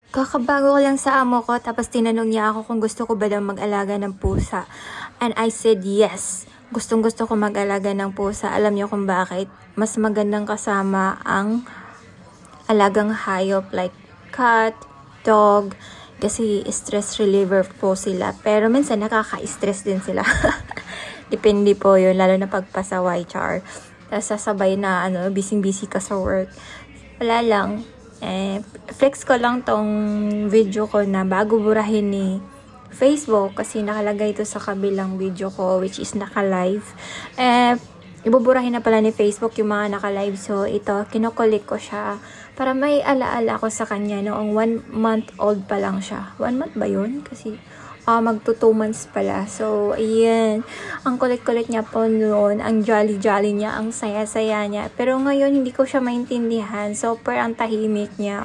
Kakabago ko lang sa amo ko, tapos tinanong niya ako kung gusto ko ba daw mag-alaga ng pusa. And I said yes. Gustong-gusto ko mag-alaga ng pusa. Alam niyo kung bakit? Mas magandang kasama ang alagang hayop like cat, dog, kasi stress reliever po sila. Pero minsan nakaka-stress din sila. Depende po yun, lalo na pagpasaway, char. Tapos sasabay na busy-busy ka sa work. Wala lang. Flex ko lang tong video ko na bago burahin ni Facebook kasi nakalagay ito sa kabilang video ko which is naka-live. Ibuburahin na pala ni Facebook yung mga naka-live. So ito, kinukulik ko siya para may alaala ko sa kanya noong 1 month old pa lang siya. 1 month ba yun? Kasi magto 2 months pala. So, ayan. Ang kulit-kulit niya po noon. Ang jolly-jolly niya. Ang saya-saya niya. Pero ngayon, hindi ko siya maintindihan. Super ang tahimik niya.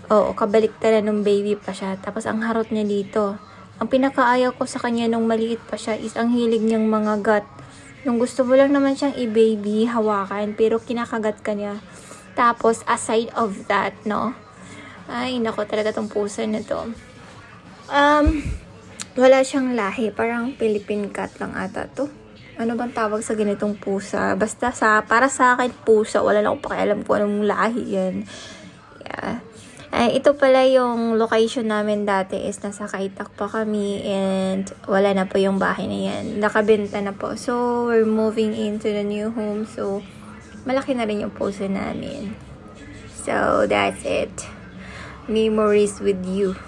Kabaliktad na nung baby pa siya. Tapos, ang harot niya dito. Ang pinakaayaw ko sa kanya nung maliit pa siya is ang hilig niyang mga gat. Nung gusto mo lang naman siyang i-baby, hawakan. Pero kinakagat ka niya. Tapos, aside of that, no? Ay, nako talaga tong pusa na to. Wala siyang lahi. Parang Philippine cat lang ata to. Ano bang tawag sa ganitong pusa? Basta para sa akin, pusa. Wala lang akong pakialam kung anong lahi yan. Yeah. Ito pala yung location namin dati is nasa Kaitak pa kami and wala na po yung bahay na yan. Nakabenta na po. So, we're moving into the new home. So, malaki na rin yung pusa namin. So, that's it. Memories with you.